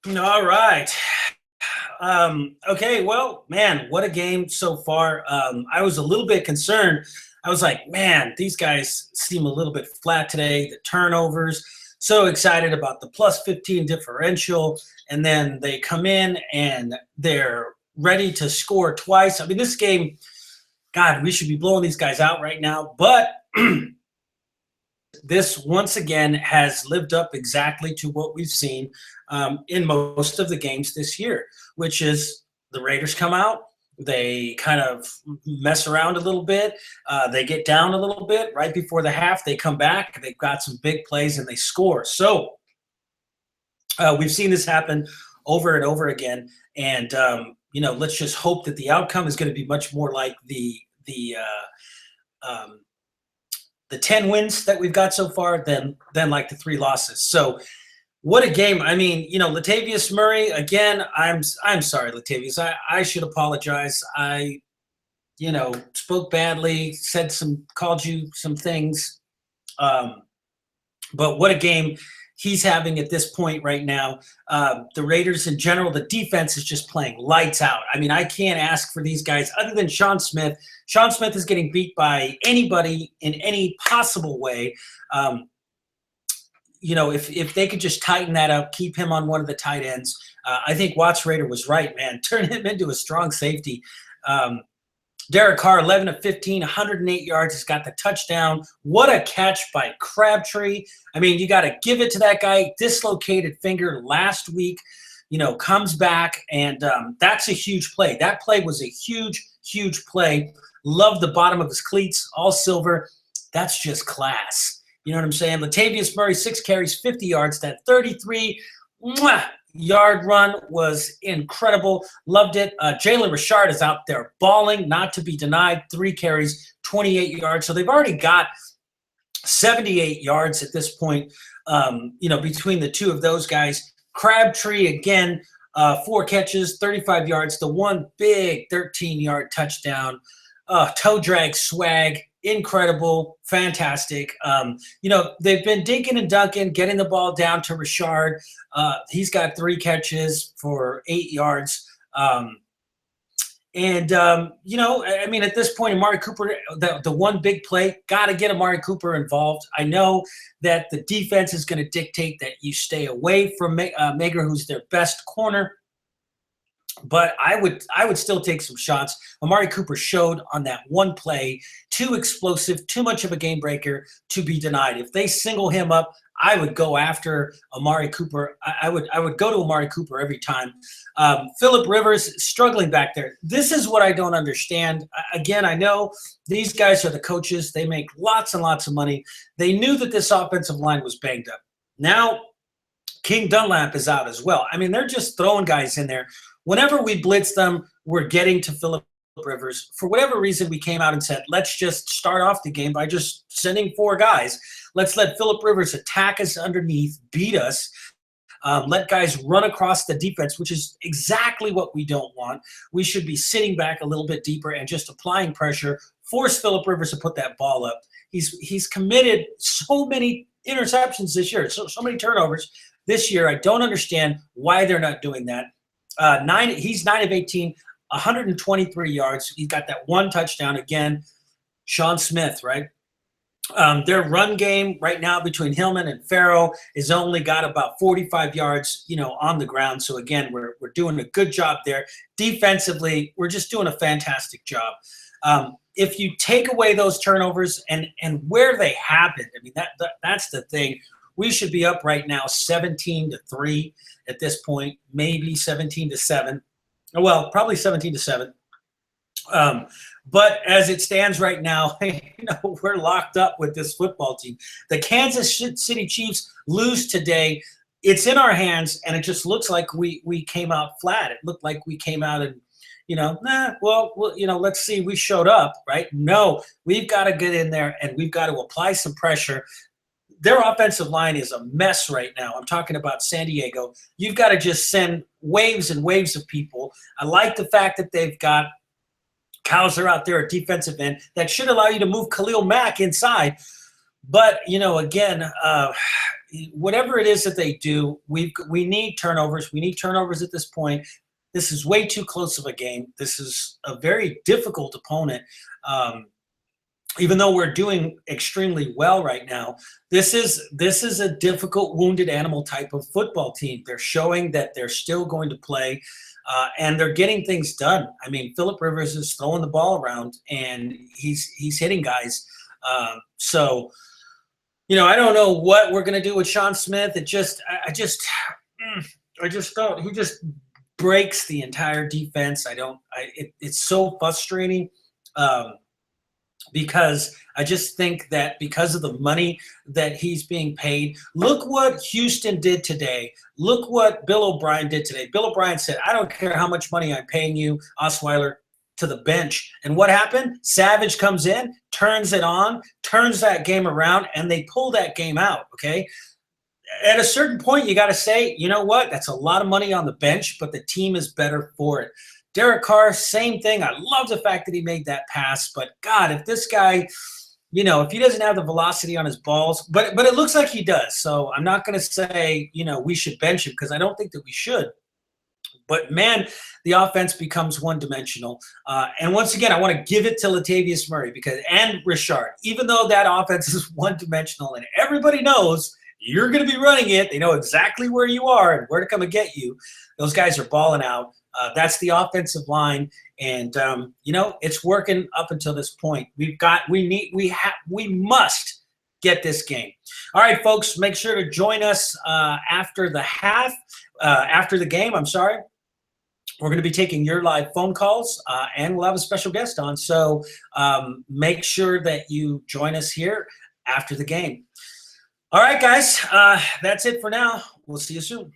All right. Okay, well, man, what a game so far. I was a little bit concerned. I was like, man, these guys seem a little bit flat today. The turnovers, so excited about the plus 15 differential. And then they come in and they're ready to score twice. I mean, this game, God, we should be blowing these guys out right now. But this once again has lived up exactly to what we've seen in most of the games this year, which is the Raiders come out, they kind of mess around a little bit, they get down a little bit right before the half, they come back, they've got some big plays and they score. So we've seen this happen over and over again, and let's just hope that the outcome is going to be much more like the 10 wins that we've got so far than like the 3 losses. So what a game. I mean, Latavius Murray, again, I'm sorry, Latavius. I should apologize. I spoke badly, called you some things. But what a game he's having at this point right now. The Raiders in general, the defense is just playing lights out. I mean, I can't ask for these guys other than Sean Smith. Sean Smith is getting beat by anybody in any possible way. If they could just tighten that up, keep him on one of the tight ends. I think Watts Raider was right, man. Turn him into a strong safety. Derek Carr, 11 of 15, 108 yards. He's got the touchdown. What a catch by Crabtree. I mean, you got to give it to that guy. Dislocated finger last week, comes back, and that's a huge play. That play was a huge, huge play. Love the bottom of his cleats, all silver. That's just class. You know what I'm saying? Latavius Murray, 6 carries, 50 yards. That 33-yard run was incredible. Loved it. Jalen Richard is out there balling, not to be denied. 3 carries, 28 yards. So they've already got 78 yards at this point, between the two of those guys. Crabtree, again, 4 catches, 35 yards. The one big 13-yard touchdown. Toe drag swag. Incredible, fantastic. They've been dinking and dunking, getting the ball down to Richard. He's got 3 catches for 8 yards. At this point, Amari Cooper, the one big play, got to get Amari Cooper involved. I know that the defense is going to dictate that you stay away from Mager, who's their best corner. But I would still take some shots. Amari Cooper showed on that one play, too explosive, too much of a game breaker to be denied. If they single him up, I would go after Amari Cooper. I would go to Amari Cooper every time. Phillip Rivers struggling back there. This is what I don't understand. Again, I know these guys are the coaches. They make lots and lots of money. They knew that this offensive line was banged up. Now King Dunlap is out as well. I mean, they're just throwing guys in there. Whenever we blitz them, we're getting to Phillip Rivers. For whatever reason, we came out and said, let's just start off the game by just sending 4 guys. Let's let Phillip Rivers attack us underneath, beat us, let guys run across the defense, which is exactly what we don't want. We should be sitting back a little bit deeper and just applying pressure, force Phillip Rivers to put that ball up. He's committed so many interceptions this year, so many turnovers this year. I don't understand why they're not doing that. He's 9 of 18, 123 yards. He's got that 1 touchdown again. Sean Smith, right? Their run game right now between Hillman and Farrow is only got about 45 yards, on the ground. So again, we're doing a good job there. Defensively, we're just doing a fantastic job. If you take away those turnovers and where they happened, I mean that's the thing. We should be up right now 17-3 at this point, maybe 17-7. Well, probably 17-7. But as it stands right now, we're locked up with this football team. The Kansas City Chiefs lose today. It's in our hands, and it just looks like we came out flat. It looked like we came out and, let's see, we showed up, right? No, we've got to get in there, and we've got to apply some pressure. Their offensive line is a mess right now. I'm talking about San Diego. You've got to just send waves and waves of people. I like the fact that they've got Cowser out there at defensive end. That should allow you to move Khalil Mack inside. But, again, whatever it is that they do, we need turnovers. We need turnovers at this point. This is way too close of a game. This is a very difficult opponent. Even though we're doing extremely well right now, this is a difficult wounded animal type of football team. They're showing that they're still going to play, and they're getting things done. I mean, Phillip Rivers is throwing the ball around, and he's hitting guys. So, I don't know what we're going to do with Sean Smith. I just don't. He just breaks the entire defense. It's so frustrating. Because I just think that because of the money that he's being paid, look what Houston did today. Look what Bill O'Brien did today. Bill O'Brien said, I don't care how much money I'm paying you, Osweiler, to the bench. And what happened? Savage comes in, turns it on, turns that game around, and they pull that game out, okay? At a certain point, you got to say, you know what? That's a lot of money on the bench, but the team is better for it. Derek Carr, same thing. I love the fact that he made that pass, but God, if this guy, if he doesn't have the velocity on his balls, but it looks like he does. So I'm not going to say, we should bench him because I don't think that we should. But man, the offense becomes one-dimensional. And once again, I want to give it to Latavius Murray and Richard, even though that offense is one-dimensional and everybody knows you're going to be running it. They know exactly where you are and where to come and get you. Those guys are balling out. That's the offensive line, and it's working up until this point. We must get this game. All right, folks, make sure to join us after the game. I'm sorry. We're going to be taking your live phone calls, and we'll have a special guest on. So make sure that you join us here after the game. All right, guys, that's it for now. We'll see you soon.